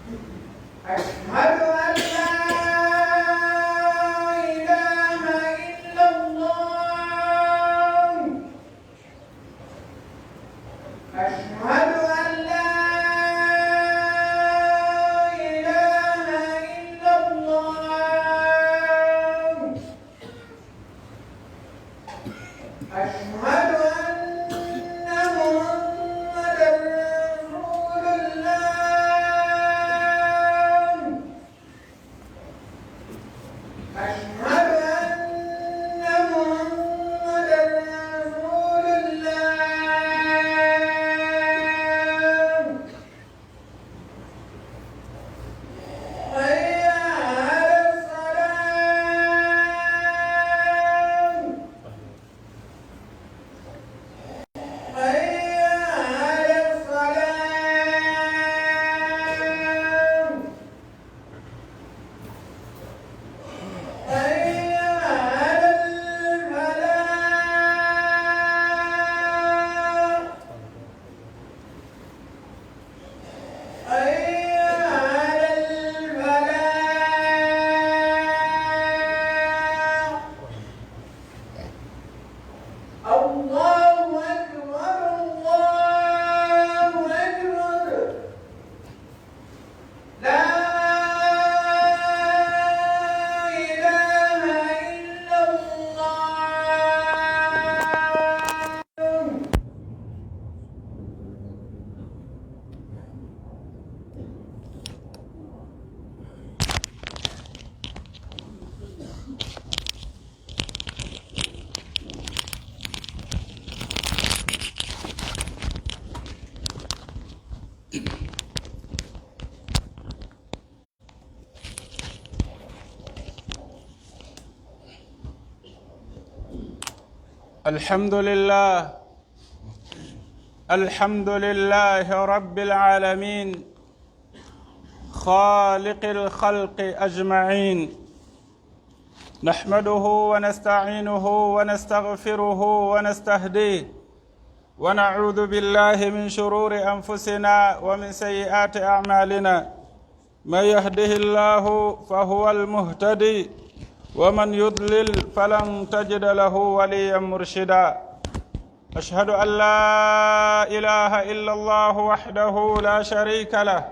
أشهد أن لا إله إلا الله. أشهد أن لا إله إلا الله. أشهد أن محمدًا رسول الله. أشهد أن محمدًا رسول الله. حي على الصلاة. حي على الصلاة. حي على الفلاح. حي على الفلاح. الله أكبر. الله أكبر. لا إله إلا الله. الحمد لله. الحمد لله رب العالمين خالق الخلق أجمعين، نحمده ونستعينه ونستغفره ونستهديه، ونعوذ بالله من شرور أنفسنا ومن سيئات أعمالنا. من يهده الله فهو المهتدي، ومن يضلل فلن تجد له وليا مرشدا. أشهد أن لا إله إلا الله وحده لا شريك له،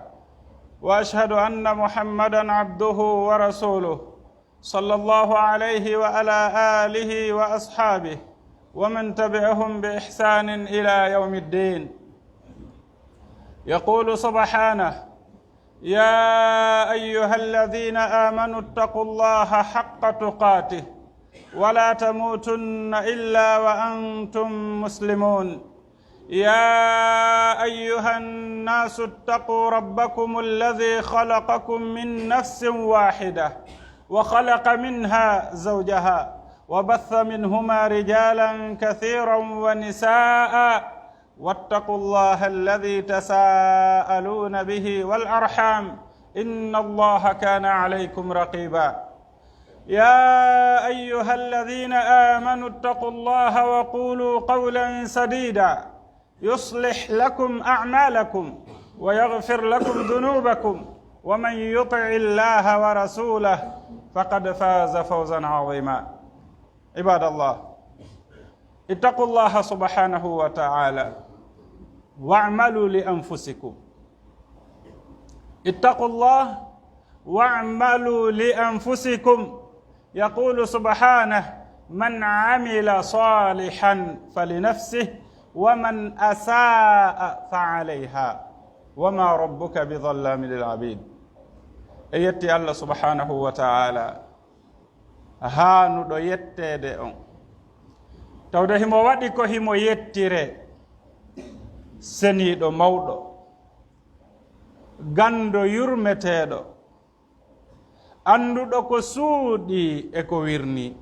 وأشهد أن محمدا عبده ورسوله، صلى الله عليه وعلى آله وأصحابه ومن تبعهم بإحسان إلى يوم الدين. يقول سبحانه: يا أيها الذين آمنوا اتقوا الله حق تقاته ولا تموتن إلا وأنتم مسلمون. يا أيها الناس اتقوا ربكم الذي خلقكم من نفس واحدة وخلق منها زوجها وبث منهما رجالا كثيرا ونساء، واتقوا الله الذي تساءلون به والأرحام إن الله كان عليكم رقيبا. يا أيها الذين آمنوا اتقوا الله وقولوا قولا سديدا يصلح لكم أعمالكم ويغفر لكم ذنوبكم، ومن يطع الله ورسوله فقد فاز فوزا عظيما. عباد الله، اتقوا الله سبحانه وتعالى واعملوا لأنفسكم. اتقوا الله واعملوا لأنفسكم. يقول سبحانه: من عمل صالحا فلنفسه ومن أساء فعليها وما ربك بظلام للعبيد. يتي الله سبحانه وتعالى هانو دو يتede on tawde himo waɗi ko himo yettire seniiɗo mawɗo, gando yurmeteeɗo, annduɗo ko suuɗi e ko wirni,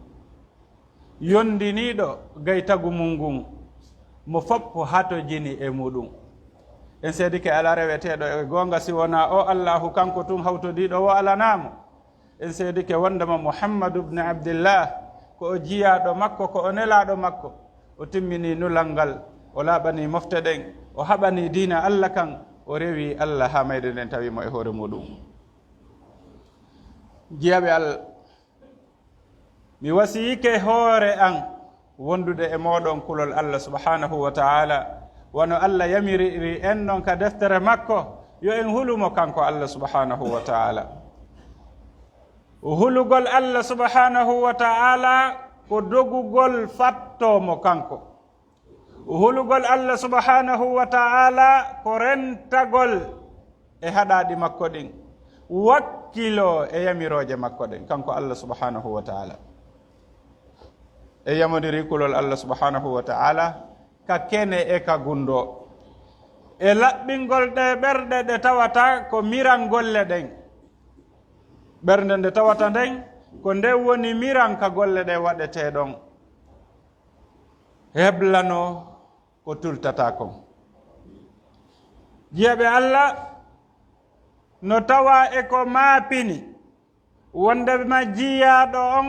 yondiniiɗo gaytagu mum ngun mo foppo hato jini e muɗum. en seedi ke ala reweteeɗo e goonga si wona o allahu kanko tun hawtodiiɗo wo alanaamo. en seedi ke wondema muhammadu bne abdillah ko o jiyaaɗo makko, ko o nelaaɗo makko, o timmini nulal ngal, o laaɓani mofte ɗen, o haɓani diina allah kan, o rewi Allah ha mayde nden tawimo e hoore muɗum. Jiyaɓe Allah, mi wasiyike hoore an wondude e moɗon kulol Allah subhanahu wa ta'ala, wono Allah yamiriri en ɗon ka deftere makko yo en hulumo kanko Allah subhanahu wa ta'ala. Hulugol Allah subhanahu wa ta'ala ko dogugol fattomo kanko. Hulugol Allah subhanahu wa ta'ala ko rentagol e haɗaɗi makko ɗin, wakkilo e yamiroje makko ɗin, kanko Allah subhanahu wa ta'ala. E yamodiri kulol Allah subhanahu wa ta'ala ka kene e ka gundo, e laɓɓingol ɗe ɓerɗe ɗe tawata ko miran golle ɗen. Ɓernde nde tawata nden ko nde woni miran ka golle ɗe waɗeteɗon, heblano ko tultata kon. Jiyaɓe Allah, no tawa e ko maapini wondema jiyaɗo on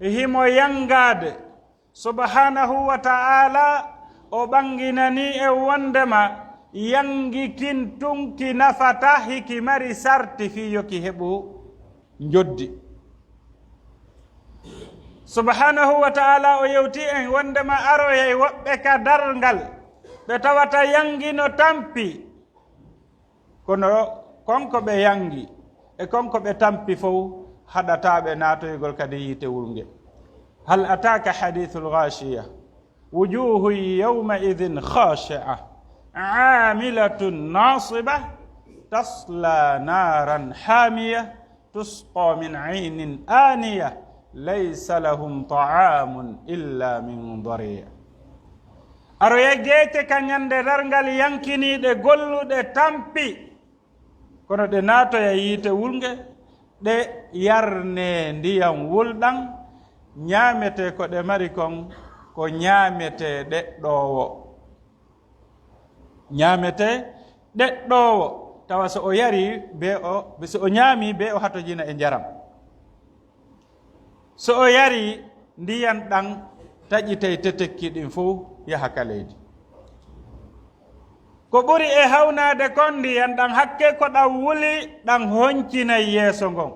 himo yangade subhanahu wa ta'ala o ɓanginani e wondema yangikin tunki nafata hiki mari sarti fiyoki heɓu joddi. Subhanahu wa ta'ala o yewti en wondema aroyay woɓɓe ka darngal ɓe tawata yangino tampi, kono konko ɓe yangi e konko ɓe tampi fof haɗataɓe natoygol kadi yiite wulnge. hal ataka hadithul ghashiya wujuhu yawma idhin khashi'a amilatun nasiba tasla naran hamiya tusqa min aynin aniya laysa lahum ta'amun illa min dhari'. aro yeggete kañande darngal yankiniɗe golluɗe tampi, kono ɗe natoya yiite wulnge ɗe yarne ndiyam wulɗan, ñaamete ko ɗe mari kon ko ñaamete ɗeɗɗowo. ñaamete ɗeɗɗowo tawa so o yari so o ñaami be o hatojina e njaram, so o yari ndiyan ɗan taƴitey tetekki ɗin fof yaha ka leydi. ko ɓuri e hawnade kon ndiyan ɗan hakke ko ɗan wuli ɗan honcinayi yeeso ngon.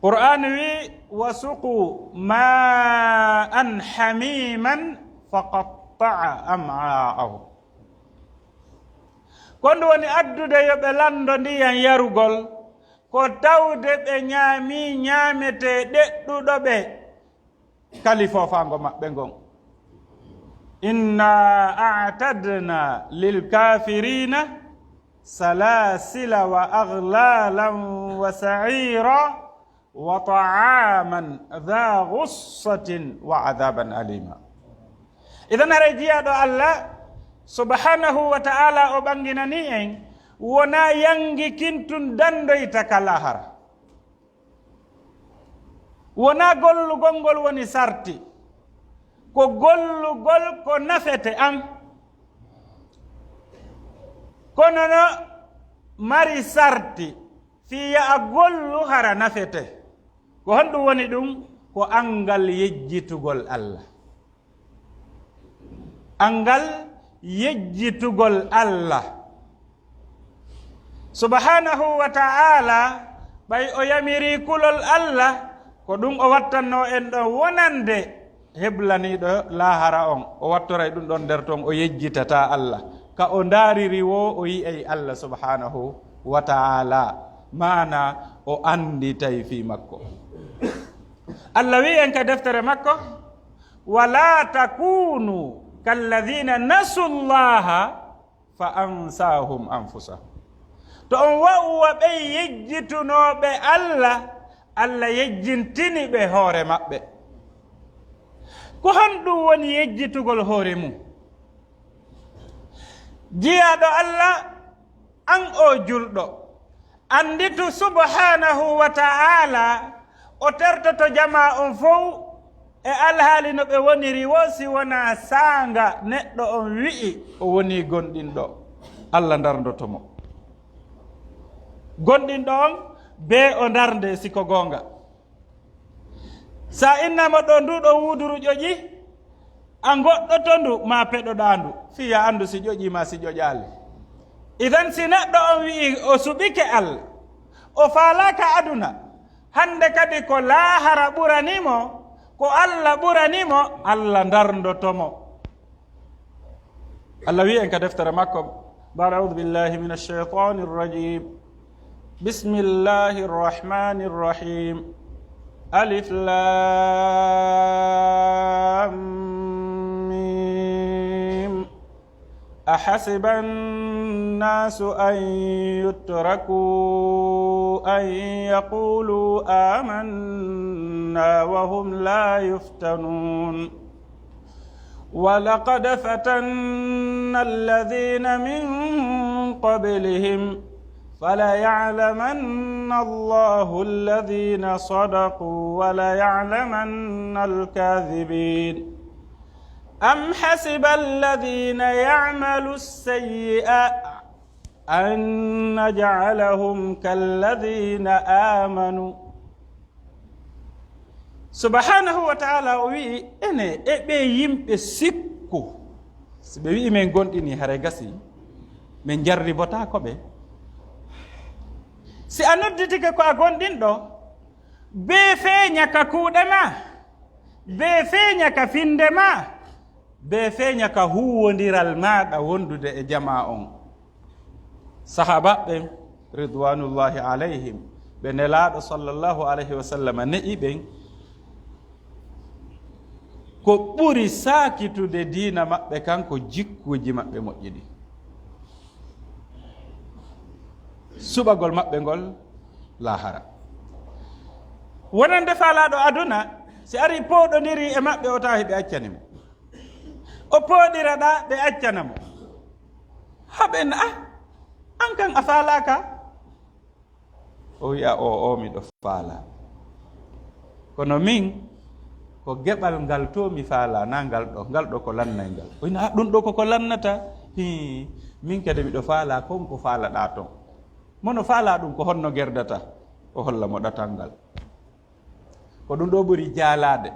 Qur'an wi wasuqu ma'an hamiman faqatta'a am'a'ahu. Kondo woni addude yoɓe lando ndiyan yarugol ko tawde ɓe ñaami ñaamete ɗeɗɗuɗo ɓe kali fofango maɓɓe ngon. Inna a'tadna lil kafirina salasila wa aghlalan wa sa'ira wa ta'aman dha ghussatin wa adhaban alima. Idan hare jiyaɗo Allah subhanahu wa ta'ala o ɓanginani en wona yangi kintun dandoyta ka lahara, wona gollugol ngol woni sarti, ko gollugol ko nafete an, kono no mari sarti fiya a gollu hara nafete. Ko honɗum woni ɗum? Ko angal yejjitugol Allah. Angal yejjitugol Allah subhanahu wa ta'ala ɓay o yamiri kulol Allah ko ɗum o wattanno en ɗon wonande heblaniɗo lahara on, o wattoray ɗum ɗon nder ton o yejjitata Allah ka o dariri wo o yi'ay Allah subhanahu wa ta'ala, mana o anditay fi makko. Allah wi en ka deftere makko wala takunu kalladhina nasu llaha fa ansahum anfusahum. To on wa'uwa ɓe yejjitunoɓe Allah, Allah yejjintini ɓe hoore maɓɓe. Ko honɗum woni yejjitugol hoore mum? Jiyaɗo Allah an o julɗo anditu subhanahu wa ta'ala o tertoto jama on fof e alhaali no ɓe woniri wo si wona saanga neɗɗo on wi'i o woni gonɗinɗo, Allah dardotomo. Gonɗinɗo on be o darde siko gonga. Sa innamo ɗo nduɗo wuduru ƴoƴi a goɗɗo to ndu ma peɗoɗa ndu fiya andu si ƴoƴima si ƴoƴali. Idan si neɗɗo on wi'i o suɓike Allah, o faalaka aduna, hande kadi ko laahara ɓuranimo, ko Allah ɓuranimo, Allah dardotomo. Allah wi en ka deftere makko بعد أعوذ بالله من الشيطان الرجيم بسم الله الرحمن الرحيم ألف لام ميم أحسب الناس أن يتركوا أن يقولوا آمنا وهم لا يفتنون ولقد فتنا الذين من قبلهم فليعلمن الله الذين صدقوا وليعلمن الكاذبين أم حسب الذين يعملوا السيئات أن نجعلهم كالذين آمنوا subhanahu wa ta'ala o wi ene e ɓe yimɓe sikku so ɓe wi men gonɗini hare gasi min jarribotako ɓe. Si a nodditike ko a gonɗinɗo be feeña ka kuuɗe ma, be feeña ka finde ma, be feeña ka huwodiral maɗa wondude e jama on. Sahaba ɓen ridwanullahi alayhim ɓe nelaɗo sallllahu alayhi wa sallam ne'i ɓen ko ɓuri saakitude diina maɓɓe kanko jikkuji maɓɓe moƴƴiɗi. Suɓagol maɓɓe ngol lahara. Wonande faalaɗo aduna si ari pooɗodiri e maɓɓe o tawi ɓe accanimo, o pooɗira ɗa ɓe accanamo, haɓen an kan a faalaka? O wi'a o miɗo faala, kono min ko geɓal ngal to mi faala na ngal ɗo ko lannay ngal. O wina ɗum ɗo koko lannata, min kadi miɗo faala konko faalaɗa ton. Mono faala ɗum ko honno gerdata, o holla mo ɗatal ngal. Ko ɗum ɗo ɓuri jaalade.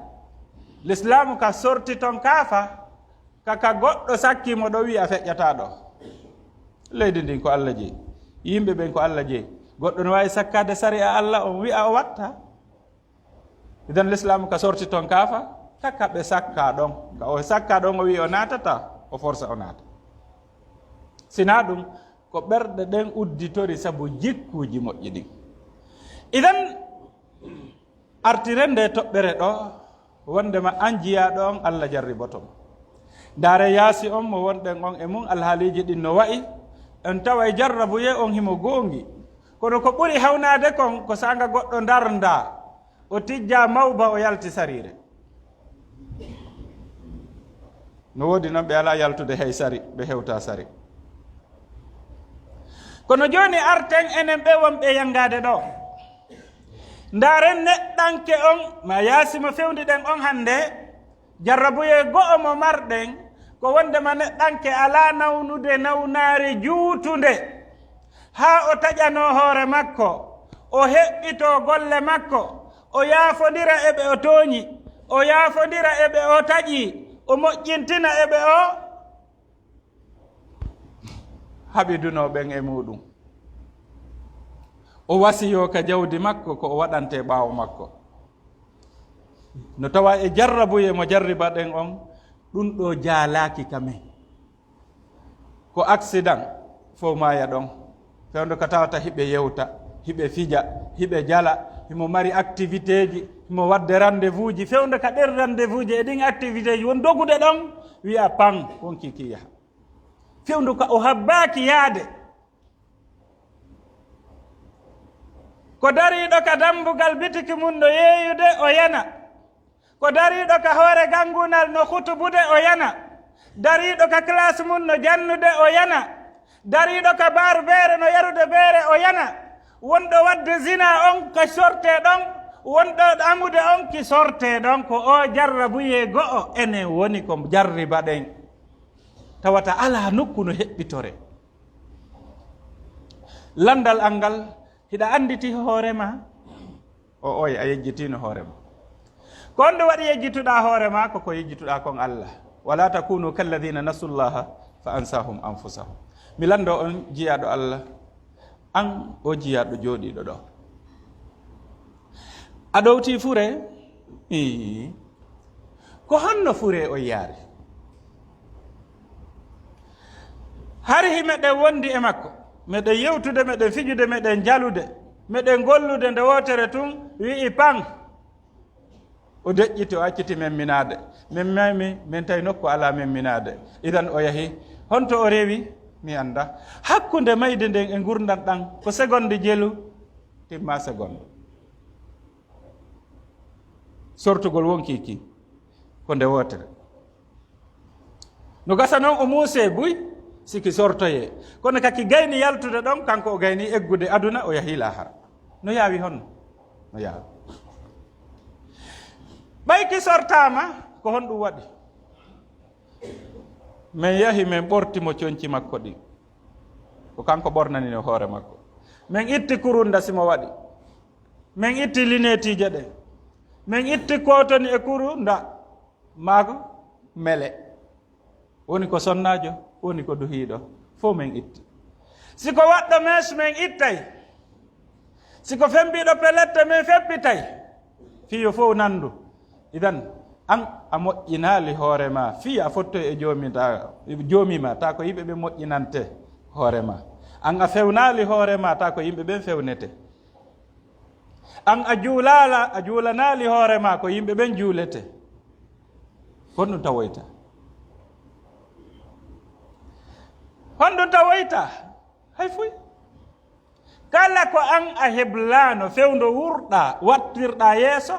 L'islamu ka sorti ton kaafa kaka goɗɗo sakkimo ɗo wi'a feƴƴata ɗo. Leydi ndin ko Allah jeyi, yimɓe ɓen ko Allah jeyi. Goɗɗo no wawi sakkade sari a Allah on wi'a o watta. Idan l'islamu ka sorti ton kaafa kaka ɓe sakka ɗon, ka o sakka ɗon o wi o natata, o forsa o naata. Sina ɗum ko ɓerɗe ɗen udditori sabu jikkuji moƴƴi. Idan artirende toɓɓere ɗo wondema an jiyaɗo on Allah jarribotom. Daare yaasi on mo wonɗen on e mum alhaaliji ɗin no wayi en tawa jarrabuye on himo goongi, kono ko ɓuri hawnade kon ko sanga goɗɗo darnda o tijja mawba o yalti sarire. No woodi noon ɓe ala yaltude hay sari, ɓe hewta sari. Kono joni arten enen ɓe wonɓe yangade ɗo, ndaren neɗɗanke on ma yaasimo fewdiɗen on hande jarrabuye go'o mo marɗen ko wondema neɗɗanke ala nawnude nawnaare juutunde ha o taƴano hoore makko, o heɓɓito golle makko, o yaafodira e ɓe o tooñi, o yaafodira e ɓe o taƴi, o moƴƴintina e ɓe o haɓiduno ɓen e muɗum. O wasiyo ka jawdi makko ko o waɗante ɓaawo makko. No tawa e jarrabuye mo jarriba ɗen on ɗum ɗo jaalaki kamen. Ko accident fo maya ɗon, fewndo ko tawata hiɓe yewta, hiɓe fija, hiɓe jala, himo mari activité ji, himo wadde rendez-vous ji, fewndo ka ɗer rendez-vous ji e ɗin activité ji won dogude ɗon wiya pan wonki kiyaha. Fewndo ka o habbaki yaade, ko dariɗo ka dambugal bitiki mum no yeeyude o yana, ko dariɗo ka hoore gangunal no hutubude o yana, dariɗo ka classe mum no jannude o yana, dariɗo ka baaru beere no yarude beere o yana, wonɗo wadde zina on ko sorte ɗon, wonɗo amude on ki sorte ɗon. Ko o jarrabuye go'o enen woni ko jarriba ɗen, tawata ala nokku no heɓɓitore. Landal angal hiɗa anditi hoorema, o oy a yejjitino hoorema. Ko on ɗo waɗi yejjituɗa hoorema koko yejjituɗa kon Allah. wala takunu kalladina nasullaha fa ansahum anfusahum. Mi lando on jiyaɗo Allah, an o jiyaɗo jooɗiɗo ɗo, a ɗowti fure ko honno fure o yaari. hari himeɗen wondi e makko, meɗen yewtude, meɗen fijude, meɗen jalude, meɗen gollude, nde wotere tun wi'i pan o deƴƴiti, o acciti memminade. min mami min tawi nokku ala memminade. idan o yahi honto o rewi mi anda. hakkunde mayde nden e gurdam ɗan ko segonde jelu timma segonde. sortugol wonkiki ko nde wotere. no gasa noon o muuse buy siki sortoye, kono kaki gayni yaltude ɗon, kanko o gayni eggude aduna, o yahi lahara. no yaawi honno? no yaawi. ɓayki sortama ko honɗum waɗi? min yahi min ɓortimo coñci makko ɗi, ko kanko ɓornani no hoore makko. min itti kurunda simo waɗi, min itti linetije ɗe, min itti kotoni e kurunda maako mele, woni ko sonnajo, woni ko duhiɗo, fof min itti. siko waɗɗo mes min ittay, siko fembiɗo pelette min feppitay, fiyo fof nandu. idan an a moƴƴinali hoorema fi a fottoy e joomima, ta ko yimɓe ɓe moƴƴinante hoorema. an a fewnali hoorema, ta ko yimɓe ɓen fewnete. an a juulanali hoorema, ko yimɓe ɓen juulete. honɗum tawoyta, honɗum tawoyta hay fuy. kala ko an a heblano fewndo wurɗa wattirɗa yeeso,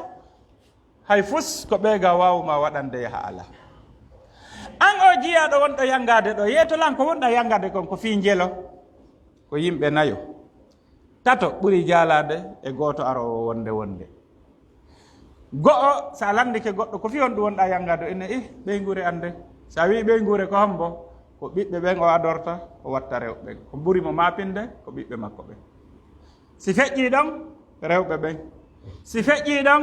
hay fus ko ɓeega wawma waɗande yaha ala. an o jiyaɗo wonɗo yangade ɗo, yeetolan ko wonɗa yangade kon ko fi jelo, ko yimɓe nayo, tato ɓuri jalade e goto arowo wonde. go'o sa landike goɗɗo ko fi on ɗum wonɗa yangade, ene ɓey guure ande. sa wi ɓey guure ko hombo, ko ɓiɓɓe ɓen o adorta, o watta rewɓe ɓen. ko ɓurimo mapinde ko ɓiɓɓe makko ɓen. si feƴƴi ɗon rewɓe ɓen, si feƴƴi ɗon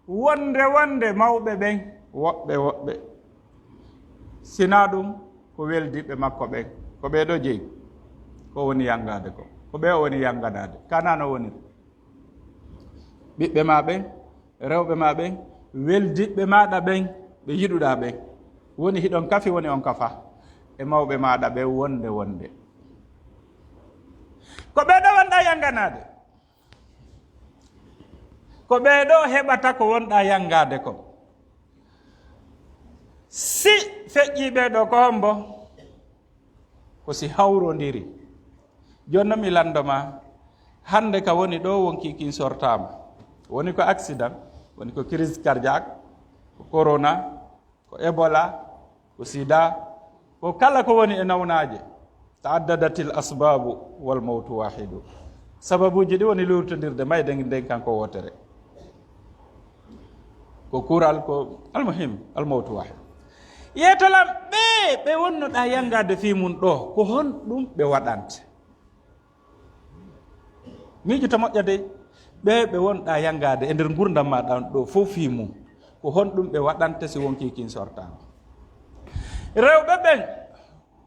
wonde mawɓe ɓen, woɓɓe. sina ɗum ko weldiɓe makko ɓen, ko ɓeɗo jeyi, ko woni yangade ko ɓe woni yanganade. kanano woni ɓiɓɓe ma ɓen, rewɓe ma ɓen, weldiɓɓe maɗa ɓen, ɓe yiɗuɗa ɓen, woni hiɗon kafi, woni on kafa e mawɓe maɗa ɓe wonde. ko ɓeɗo wonɗa yanganade, ko ɓeɗo heɓata ko wonɗa yangade ko. si feƴƴi ɓeɗo ko hombo, ko si hawrodiri. jonno mi landoma, hande ka woni ɗo wonkikin sortama, woni ko accident, woni ko crise cardiaque, ko corona, ko ebola, ko sida, ko kala ko woni e nawnaje. ta'addadatil asbabu wal mawtu wahidu. sababuji ɗi woni lurtodirde mayde nden kanko wotere, ko kural, ko almuhim almawtu wahid. yeetolam ɓe wonnoɗa yangade fi mum ɗo, ko hon ɗum ɓe waɗante. miijuta moƴƴade ɓe wonɗa yangade e nder gurdam ma ɗan ɗo fof fi mum, ko hon ɗum ɓe waɗante si wonki kin sortama. rewɓe ɓen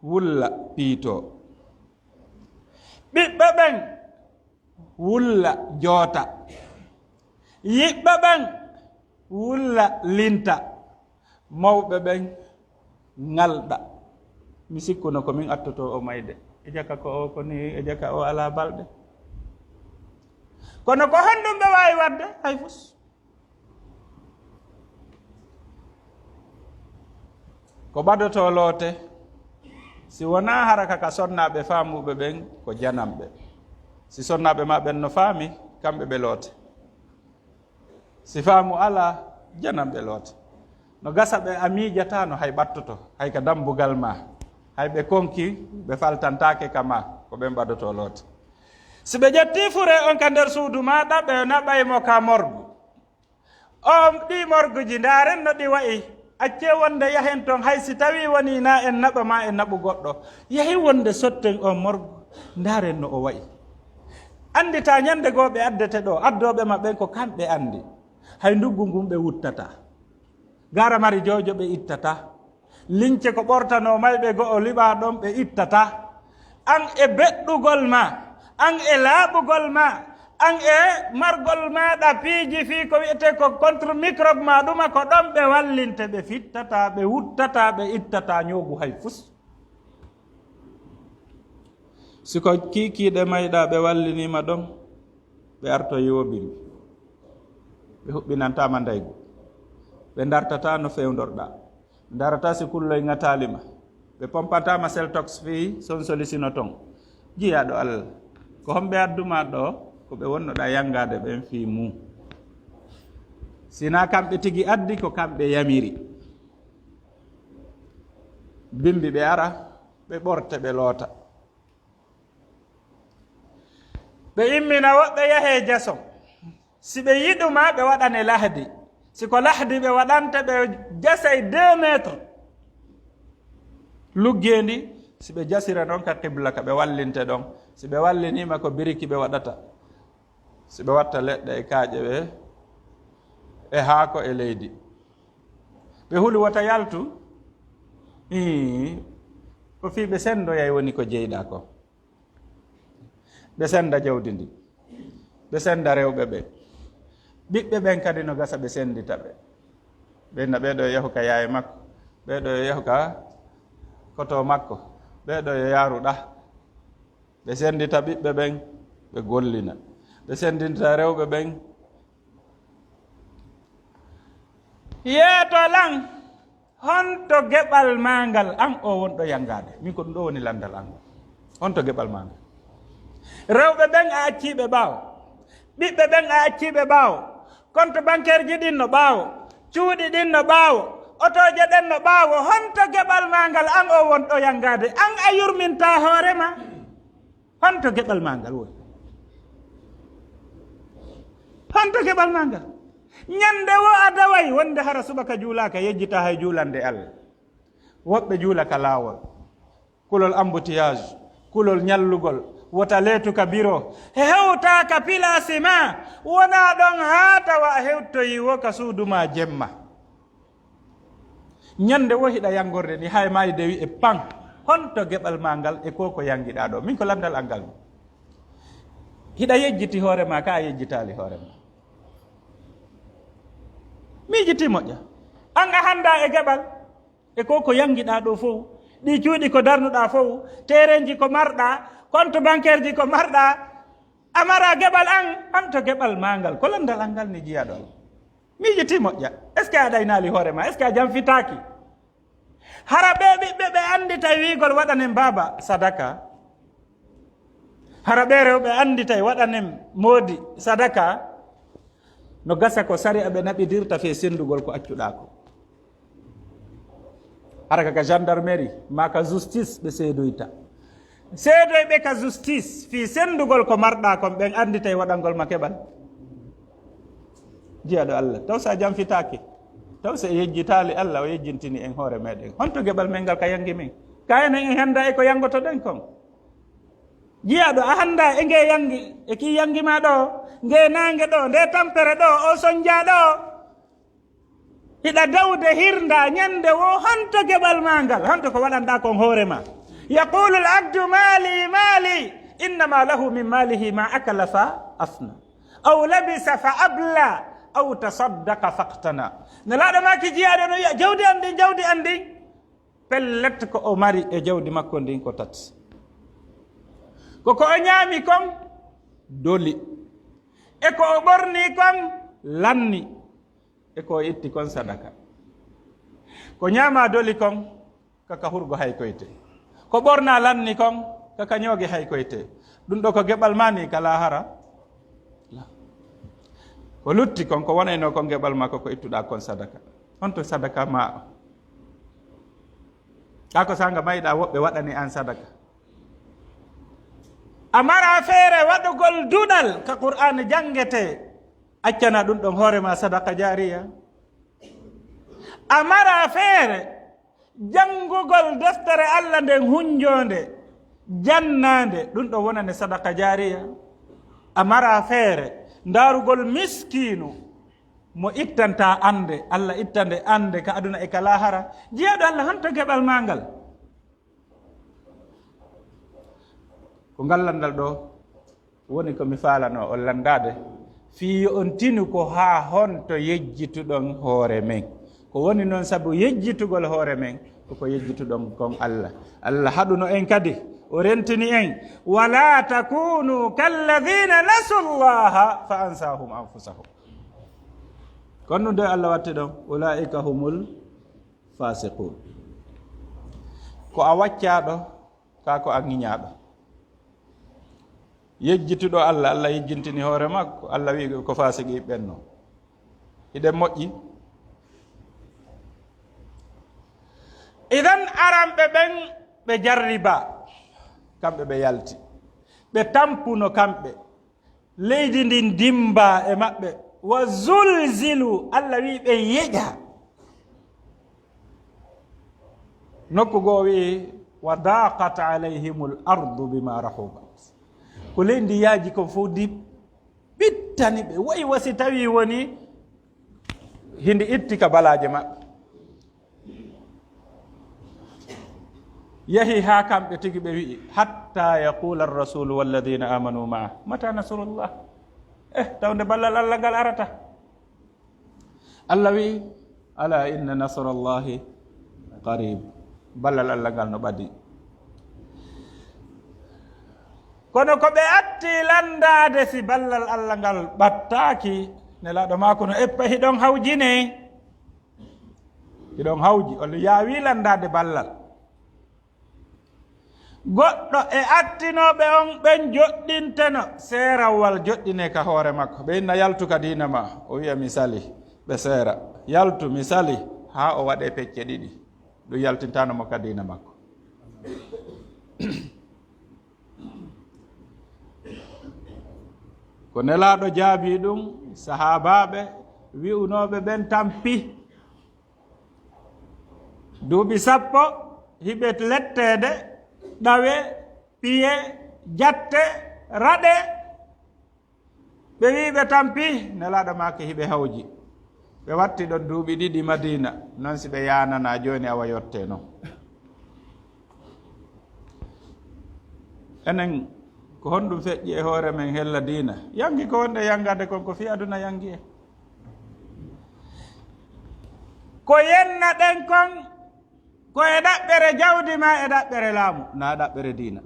wulla piito, ɓiɓɓe ɓen wulla joota, yiɓɓe ɓen wulla linta, mawɓe ɓen ngalɗa. mi sikkuno ko min attoto o mayde, e jaka ko o ko ni, e jaka o ala balɗe. kono ko honɗum ɓe wawi wadde hay fus. ko ɓadoto loote, si wona haraka ka sonnaɓe faamuɓe ɓen ko janamɓe. si sonnaɓe ma ɓen no faami, kamɓe ɓe loote. si faamu ala, janamɓe loote. no gasa ɓe a miijatano hay ɓattoto, hay ka dambugal ma, hay ɓe konki ɓe faltantake kama, ko ɓen ɓadoto loote. si ɓe ƴetti fure on ka nder suudu maɗa, ɓe naɓaymo ka morgu on. ɗi morguji ndaren no ɗi wayi, acce wonde yahen toon, hay si tawi woni na en naɓa ma en naɓu goɗɗo, yahi wonde sotten on morgu, ndaren no o wayi. andita ñande goo ɓe addete ɗo, addoɓe maɓɓen ko kamɓe andi. hay nduggu ngun ɓe wuttata, gara mari jojo ɓe ittata, lince ko ɓortano mayɓe go o liɓa ɗon ɓe ittata. An e beɗɗugol ma, an e laaɓugol ma, an e margol maɗa piiji fii ko wiyete ko contre microbe ma ɗuma ko ɗon ɓe wallinte, ɓe fittata, ɓe wuttata, ɓe ittata ñoogu hay fus. siko kiikiiɗe mayɗa ɓe wallinima ɗon ɓe arto yoobimi, ɓe huɓɓinantama ndaygu, ɓe dartata no fewdorɗa, darata si kulloye ŋatalima, ɓe pompatama seltox fi son solicino ton. Jiyaɗo Allah ko homɓe adduma ɗo ko ɓe wonnoɗa yangade ɓen fi mum. Sina kamɓe tigi addi ko kamɓe yamiri. Bimbi ɓe ara ɓe ɓorte ɓe loota, ɓe immina woɓɓe yahe jason. Si ɓe yiɗuma ɓe waɗane lahdi, siko lahdi ɓe waɗanta ɓe jasay 2 métres luggendi. Si ɓe jasira ɗon ka qibla ka ɓe wallinte ɗon, si ɓe wallinima ko biriki ɓe waɗata, si ɓe watta leɗɗe e kaaƴe ɓe e haako e leydi, ɓe huli wota yaltu ko fii ɓe sendoyay woni ko jeyɗa ko. Ɓe senda jawdi ndi, ɓe senda rewɓe ɓe, ɓiɓɓe ɓen kadi no gasa ɓe sendita ɓe. ɓenna ɓeɗo yahu ka yaye makko, ɓeɗo yahu ka koto makko, ɓeɗo yo yaruɗa. Ɓe sendita ɓiɓɓe ɓen ɓe gollina, ɓe sendita rewɓe ɓen. Yeeto lan honto geɓal mangal an o wonɗo yangade, min ko ɗum ɗo woni landal an. Honto geɓal mangal, rewɓe ɓen a acciɓe ɓaawo, ɓiɓɓe ɓen a acciɓe ɓaawo, compte bancaire ji ɗin no ɓaawo, cuuɗi ɗin no ɓaawo, otoje ɗen no ɓaawo. Honto geɓal mangal an o wonɗo yangade, an a yurminta hoorema. Honto geɓal mangal woni, honto geɓal mangal. Ñande wo a daway wonde hara subaka juulaka yejjita hay juulande Allah. Woɓɓe juulaka laawol, kulol embouteillage, kulol ñallugol, wota leetuka biro, hewtaka pilasi ma, wona ɗon haa tawa a hewtoyi wo ka suuduma jemma. Ñande wo hiɗa yangorde ni hay mayi dewi e pan. Honto geɓal ma ngal e ko yangiɗa ɗo, min ko landal angal hiɗa yejjiti hoorema ka a yejjitali hoorema. Miijiti moƴƴa an a handa e geɓal e ko yangiɗa ɗo fof, ɗi cuuɗi ko darnuɗa fof, terenji ko marɗa, compte bancaire ji ko marɗa, amara geɓal an. Honto geɓal mangal ko landal angal ni jiyaɗo Allah. Miijiti moƴƴa, est ce que a ɗaynali hoorema, est ce que a jamfitaki? Hara ɓe ɓiɓɓe ɓe anditay wiigol waɗanen baba sadaka, hara ɓe rewɓe anditay waɗanen moodi sadaka. No gasa ko sari aɓe naɓidirta fe sendugol ko accuɗa ko. Hara kaka gendarmerie ma ka justice ɓe seedoyta, seedoyɓe ka justice fi sendugol ko marɗa kon, ɓen anditay waɗangol ma keɓal. Jiyaɗo Allah taw sa jamfitaki, taw so yejjitali Allah o yejjintini en hoore meɗen. Honto geɓal men ngal ka yangi men, kayenen en handa e ko yangotoɗen kon. Jiyaɗo a handa e nge yangi e ki yangima ɗo, nge nange ɗo, nde tampere ɗo, o sonja ɗo, hiɗa dawde hirda ñande wo. Honto geɓal mangal, honto ko waɗanɗa kon hoorema. Yaqulu l abdu mali mali, innama lahu min malihi ma akala fa afna, aw labisa fa abla, aw tasaddaqa faqtana. Nelaɗo maki jiyaɗo no wiya jawdi andi, jawdi andi. Pellet ko o mari e jawdi makko ndin ko tati. Koko o ñaami kon doli, e ko o ɓorni kon lanni, e ko o itti kon sadaka. Ko ñaama doli kon kaka hurgo hay koyte, ko ɓorna lanni kon kaka ñooge hay koyte. Ɗum ɗo ko geɓal mani kala hara. Ko lutti kon ko wonayno kon geɓal ma ko ittuɗa kon sadaka. Honto sadaka ma kako sanga mayɗa woɓɓe waɗani an sadaka. Amara feere waɗugol duɗal ka Qur'an jangete, accana ɗum ɗon hoorema sadaka jariya. Amara feere jangugol deftere Allah nden hunjonde jannande, ɗum ɗo wonane sadaka jariya. Amara feere darugol miskinu mo ittanta ande Allah ittande ande ka aduna e ka lahara jeeɗo Allah hanto keɓal mangal ko ngallandal ɗo woni ko mi falano on landade fi on tinu ko ha honto yejjituɗon hoore men ko woni noon sabu yejjitugol hoore men koko yejjituɗon kon Allah Allah haɗuno en kadi o rentini en wala takunu kalladina nasu llaha fa ansahum anfusahum kono nde Allah watti ɗon ulaika humul fasiqun ko a waccaɗo ka ko a ŋiñaɗo yejjituɗo Allah Allah yejjintini hoore makko Allah wi ko fasiki ɓenno iɗen moƴƴi idan aranɓe ɓen ɓe jarriba kamɓe ɓe yalti ɓe tampuno kamɓe leydi ndin dimba e maɓɓe wa zulzilu Allah wi ɓe yeƴa nokku goo wi wa daqat alayhimul ardu bima rahubat ko leydi yaaji ko fof di ɓittani ɓe woyi wasi tawi woni hindi itti ka balaje maɓɓe yahi ha kamɓe tigi ɓe wi'i hatta yaqula arrasulu walladina amanu maa mata nasrullah tawde ballal Allah ngal arata Allah wi ala inna nasrallahi qarib ballal Allah ngal no ɓadi kono ko ɓe atti landade si ballal Allah ngal ɓattaki nelaɗo mako no eppa hiɗon hawjine hiɗon hawji on yaawi landade ballal goɗɗo e attinoɓe on ɓen joɗɗinteno seerawwal joɗɗine ka hoore makko ɓe inna yaltu ka dina ma o wiya misali ɓe seera yaltu misali ha o waɗe pecce ɗiɗi ɗum yaltintanomo ka dina makko ko nelaɗo jaabi ɗum sahabaɓe wi'unoɓe ɓen tampi duuɓi 10 hiɓe lettede ɗawe piye jatte raɗe ɓe wiɓe tampi nelaɗo make hiɓe hawji ɓe watti ɗon duuɓi 2 Madina noon si ɓe yanana joni awa yotte noon enen ko honɗum feƴƴi e hoore men hella diina yangi ko wonde yangade kon ko fi aduna yangi e ko yenna ɗen kon ko e ɗaɓɓere jawdi ma e ɗaɓɓere laamu na ɗaɓɓere diina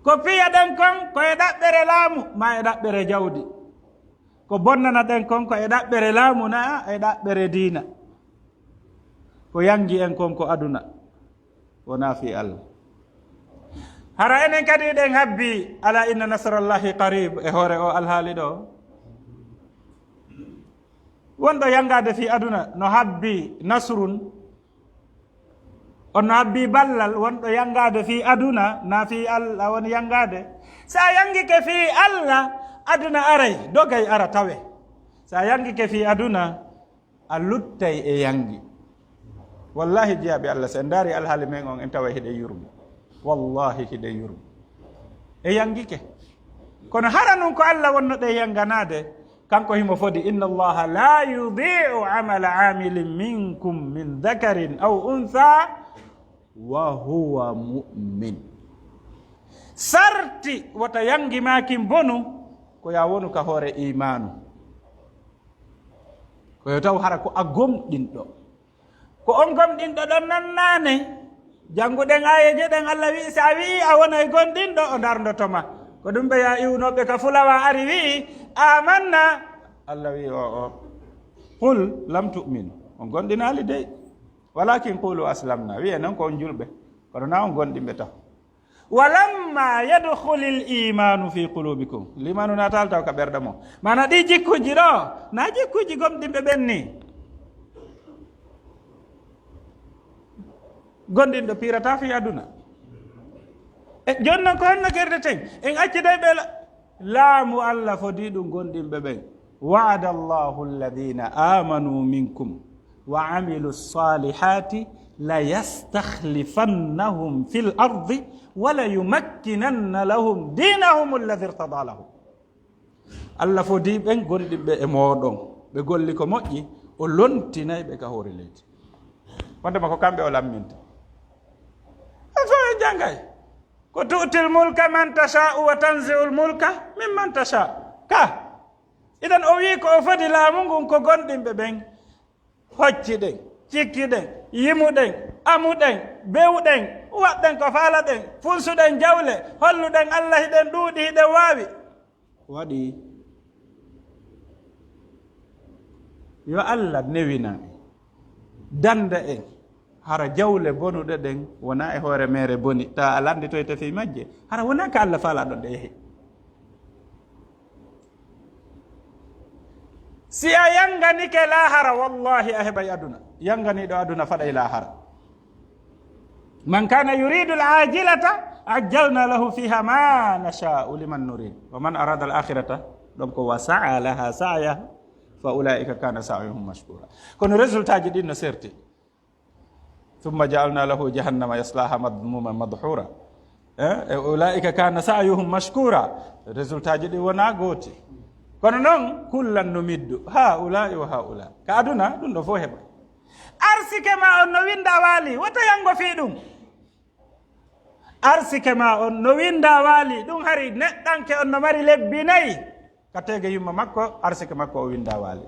ko piya ɗen kon ko e ɗaɓɓere laamu ma e ɗaɓɓere jawdi ko bonnana ɗen kon ko e ɗaɓɓere laamu na e ɗaɓɓere diina ko yangi en kon ko aduna wona fi Allah hara enen kadi ɗen habbi ala inna nasrallahi qarib e hoore o alhaali ɗo wonɗo yangade fi aduna no habbi nasrun on no habbi ballal wonɗo yangade fi aduna na fi Allah woni yangade sa yangike fi Allah aduna aray dogay ara tawe sa yangike fi aduna a luttay e yangi wallahi jeyaɓe Allah so en daari alhaali men on en tawa hiɗe yurmo wallahi hiɗe yurmo e yangike kono hara nun ko Allah wonno ɗe yanganade kanko himo fodi inna allaha la yudi'u amala amilin minkum min dhakarin aw untha wa huwa mu'min sarti wata yangi makin bonu ko ya wonu ka hoore imanu ko yo taw hara ko a gomɗinɗo ko on gomɗinɗo ɗon nannane janguɗen ayeje ɗen Allah wi sa wi a wona e gonɗinɗo o darndotoma ko ɗum ɓe ya iwnoɓe ka fulawa ari wi amanna Allah wi o qul lam tu'minu on gonɗinali dey walakin qulu aslamna wiye noon ko on julɓe kono na on gonɗinɓe taw walamma yadkhulil imanu fi qulubikum limanu natal taw ka ɓerɗe mo mana ɗi jikkuji ɗo na jikkuji gomɗinɓe ɓen ni gonɗinɗo pirata fi aduna e joni noon ko honno kerdeten en acciday ɓe laamu Allah fodi ɗum gonɗinɓe ɓen wa'ada allahu alladina amanu minkum wa amilu salihati la yastakhlifannahum fil ardi wala yumakkinanna lahum dinahum alladhi irtada lahum Allah fodi ɓen gonɗinɓe e moɗon ɓe ɓe golli ko moƴƴi o lontinayi ɓe ka hoore leydi wondema ko kamɓe o lamminta fo e janggay ko tu'til mulka man tasha'u wa tanzi'ul mulka mimman tasha' ka idan o wi ko o foti laamu ngun ko gonɗinɓe ɓen hocci ɗen cikki ɗen yimuɗen amuɗen bewɗen waɗɗen ko faala ɗen funsuɗen jawle holluɗen allah hiɗen ɗuuɗi hiɗen waawi waɗi yo allah newina en danda en hara jawle bonuɗe ɗen wona e hoore mere boni ta a landitoy tefi majje hara wona ka allah faala ɗon ɗe yehi si a yanganike lahara wallahi a heɓay aduna yanganiɗo aduna faɗay lahara man kana yuridu alajilata ajjalna lahu fiha ma nasha'u liman nurid wa man arada alakhirata ɗon ko wa sa'a laha sa'yaha fa ulaika kana sa'yuhum mashkura kono résultat ji ɗin no serti thumma ja'alna lahu jahannama yaslaha madmuman madhura ulaika kana sa'yuhum mashkura résultat ji ɗi wona gooti kono noon kullan numiddu haulai wa haula ka aduna ɗum ɗo fof heɓa arsike ma on no winda waali wota yango fi ɗum arsike ma on no winda waali ɗum hari neɗɗanke on no mari lebbi nayi ka tege yumma makko arsike makko o winda waali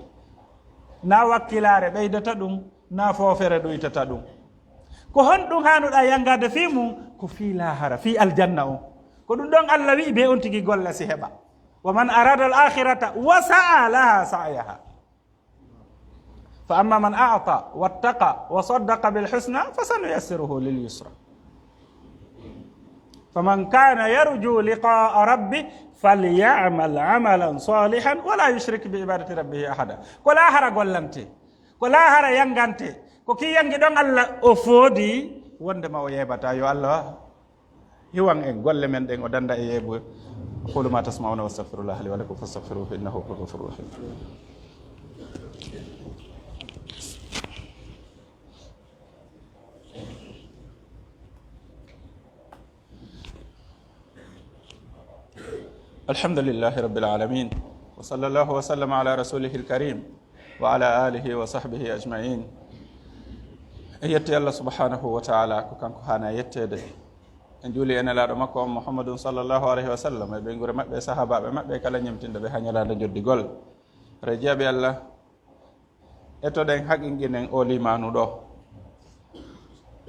na wakkilare ɓeydata ɗum na foofere ɗoytata ɗum ko hon ɗum hanuɗa yangade fi mum ko fi lahara fi aljanna on ko ɗum ɗon allah wi be on tigi golla si heɓa wa man arada al-akhirata wa sa'a laha sa'yaha fa amma man a'ta wattaqa wa saddaqa bil husna fasanuyassiruhu lil yusra faman kana yarju liqa'a rabbih falyamal 'amalan salihan wa la yushrik bi ibadati rabbih ahada ko lahara gollante ko lahara yangante ko ki yangi ɗon allah o foodi wondema o yeɓata yo allah hiwan en golle men ɗen o danda e yeeɓoy aqulu ma tasma'una wastaghfirullaha li wa lakum fastaghfiruhu innahu huwal ghafurur rahim alhamdulillahi rabbil alamin wa sallallahu wa sallama ala rasulihil karim wa ala alihi wa sahbihi ajma'in yetti allah subhanahu wa ta'ala ko kanko hana yettede en juuli en elaɗo makko on mouhammadun sallllahu alayhi wa sallam e ɓe gure maɓɓe sahabaɓe maɓɓe kala ñemtinde ɓe ha ñalade joddigol re jeeɓe allah etoɗen haqinqinen o limanu ɗo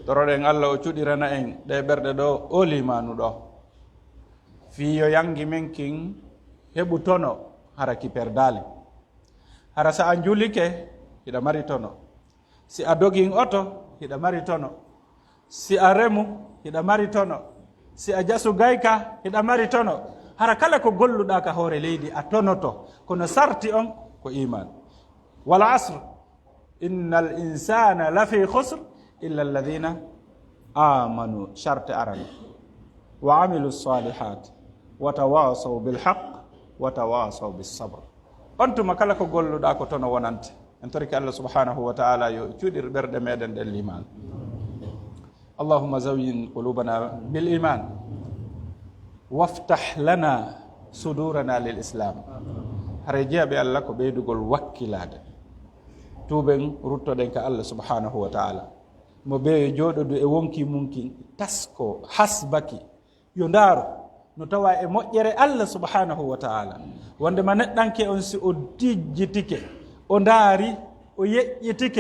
toroɗen allah o cuɗirana en ɗe ɓerɗe ɗo o limanu ɗo fiyo yangi men kin heɓu tono hara kiperdali hara sa a julike hiɗa mari tono si a dogin oto hiɗa mari tono si a remu hiɗa mari tono si a jasu gayka hiɗa mari tono hara kala ko golluɗa ka hoore leydi a tonoto kono sarti on ko iman wal asr innal insana lafi khusr illa alladhina amanu sharte arano wa amilu salihat wa tawasaw bil haqq wa tawasaw bis sabr on tuma kala ko golluɗa ko tono wonante en toriki allah subhanahu wa ta'ala yo cuuɗir ɓerɗe meɗen ɗen liman اللهم زين قلوبنا بالإيمان وافتح لنا صدورنا للإسلام هرجع بالله كبيدقول وكيلاد توبن رتودن كالله سبحانه وتعالى مبي جودو دو وونكي ممكن تسكو حسبكي يندارو نتوى موجري الله سبحانه وتعالى وندما ندانكي أنسي أديجتك أنداري أيجتك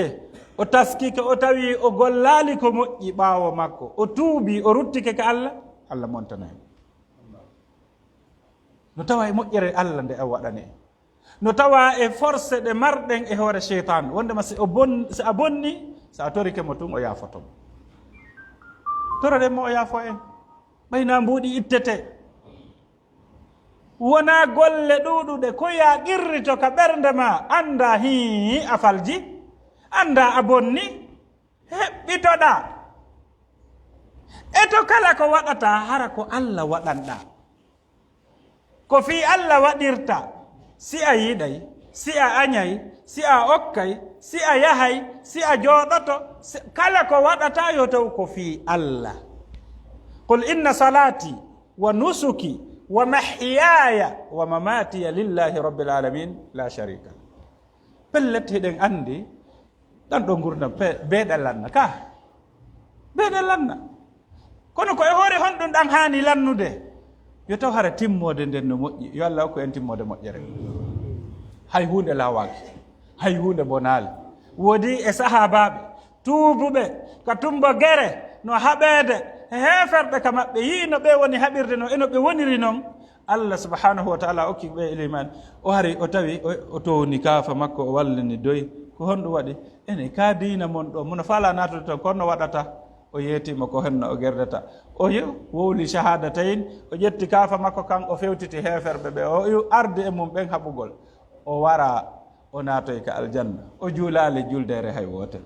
o taskike o tawi o gollali ko moƴƴi ɓaawo makko o tuubi o ruttike ka allah allah montana hen no tawa e moƴƴere allah nde a waɗani no tawa e force ɗe marɗen e hoore cheytan wondema si a bonni so a torike mo tun o yaafotomo toroɗen mo o yaafo en ɓayna mbuuɗi ittete wona golle ɗuɗuɗe ko ya qirrito ka ɓernde ma anda hi a falji anda a bonni heɓɓitoɗa e to kala ko waɗata hara ko allah waɗanɗa ko fi allah waɗirta si a yiɗay si a añay si a okkay si a yahay si a jooɗoto kala ko waɗata yo taw ko fi allah qul inna salati wa nusuki wa mahyaya wa mamatiya lillahi rabbil alamin la sharika pellet hiɗen anndi ɗan ɗo gurdam beeɗal lanna ka beeɗal lanna kono koye hoore honɗum ɗan haani lannude yo taw hara timmode nden no moƴƴi yo Allah hokku en timmode moƴƴere hay hunde laawaaki hay hunde bonaali woodi e sahaabaaɓe tuubuɓe ka tumbo gere no haɓeede heeferɓe ka maɓɓe yii no ɓe woni haɓirde no eno ɓe woniri noon Allah subhanahu wa taala okki ɓe iliman o hari o tawi o towni kaafa makko o wallini doyi ko honɗum waɗi ene ka diina mon ɗo mono faala natude toon kono waɗata o yeetima ko henno o gerdata o wowli shahadatayin o ƴetti kaafa makko kan o fewtiti heeferɓe ɓe o ardi e mum ɓen haɓugol o wara o naatoy ka aljanna o juulaali juldere hay wotere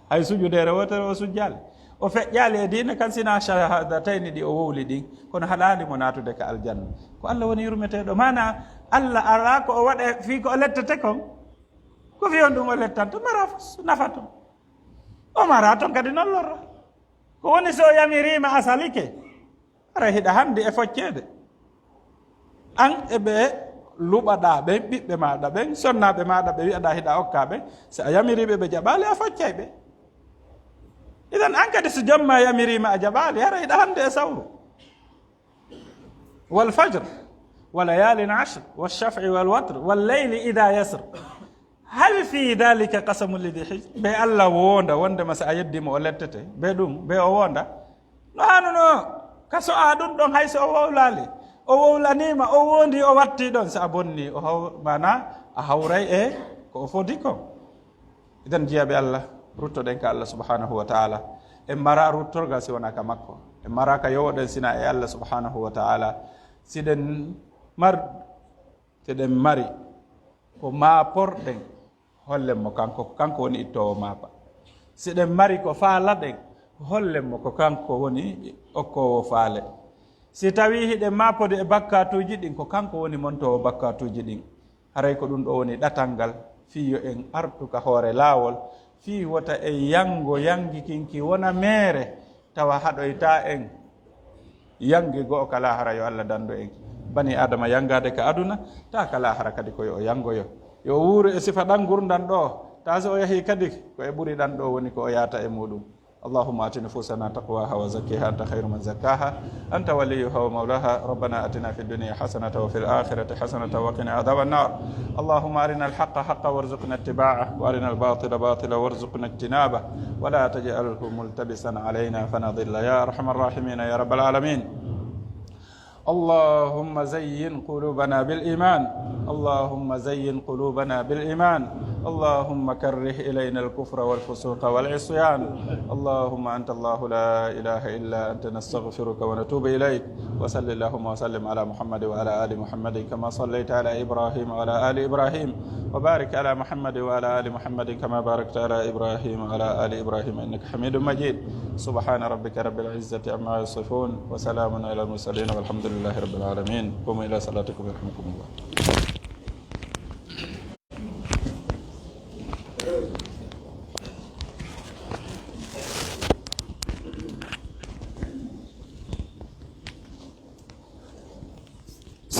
hay sujudere wotere o sujjaali o feƴƴaali e diina kan sina shahadatayni ɗi o wowli ɗin kono haɗaani mo naatude ka aljanna ko Allah woni yurmeteeɗo mana Allah ara ko o waɗa fii ko o lettete kon ko fi on ɗum o lettanto mara nafa ton o mara ton kadi noon lorra ko woni so o yamirima a salike ara hiɗa hannde e focceede an e ɓe luɓaɗa ɓen ɓiɓɓe maɗa ɓen sonnaɓe maɗa ɓe wiyaɗa hiɗa hokka ɓe so a yamiriɓe ɓe jaɓali a foccay ɓe idan an kadi so jomma yamirima a jaɓali hara hiɗa hannde e sawru walfajre wa layalin ashr walshaf'i walwatr walleyli ida yasr hal fi dalika qasamu lidi hij ɓe Allah wonda wondema so a yeddima o lettete ɓe ɗum ɓe o wonda no hanuno kaso a ɗum ɗon hayso o wowlali o wowlanima o wondi o watti ɗon so a bonni o mana a hawray e ko o fodi ko idan jiyaɓe Allah ruttoɗen ka Allah subhanahu wa taala en mara ruttorgal si wona ka makko en mara ka yowoɗen sina e Allah subhanahu wa taala siɗen mari ko maaporɗen hollenmo kanko woni ittowo maapa siɗen mari ko faalaɗen hollenmo ko kanko woni okkowo faale si tawi hiɗen maapode e bakkatuji ɗin ko kanko woni montowo bakkatuji ɗin haray ko ɗum ɗo woni ɗatal ngal fiyo en artuka hoore laawol fi wota en yango yangikinki wona meere tawa haɗoyta en yangi go'o kala hara yo Allah dando en bani adama yangade ka aduna ta kala hara kadi koyo o yangoyo yo wuuro e sifa ɗan gurdan ɗo ta so o yahi kadi ko e ɓuri ɗan ɗo woni ko o yata e muɗum اللهم آت نفوسنا تقواها وزكها أنت خير من زكاها أنت وليها ومولاها ربنا آتنا في الدنيا حسنة وفي الآخرة حسنة وقنا عذاب النار اللهم أرنا الحق حقا وارزقنا اتباعه وأرنا الباطل باطلا وارزقنا اجتنابه ولا تجعله ملتبسا علينا فنضل يا أرحم الراحمين يا رب العالمين اللهم زين قلوبنا بالإيمان اللهم زين قلوبنا بالإيمان اللهم كره إلينا الكفر والفسوق والعصيان اللهم أنت الله لا إله إلا أنت نستغفرك ونتوب إليك وصل اللهم وسلم على محمد وعلى آل محمد كما صليت على إبراهيم وعلى آل إبراهيم وبارك على محمد وعلى آل محمد كما باركت على إبراهيم وعلى آل إبراهيم إنك حميد مجيد سبحان ربك رب العزة عما يصفون وسلام على المرسلين والحمد لله رب العالمين قوموا إلى صلاتكم يرحمكم الله.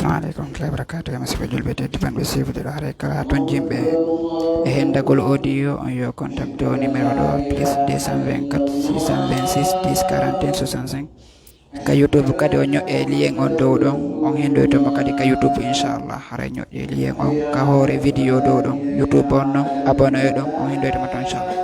Assalamualaikum warahmatullahi wabarakatuh. Masih julɓe tedduɓe sifude ɗo haray kala toon jimɓe e hendagol audio on yo contacte o numéro ɗo plus 224 626 10 41 65 ka YouTube kadi o ñoƴƴe lien on dow ɗon on hendoytomo kadi ka YouTube inchallah haray ñoƴƴe lien on ka hoore vidéo dow ɗon YouTube on noon abonné ɗon on hendoytomo to inchallah.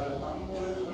الحمد لله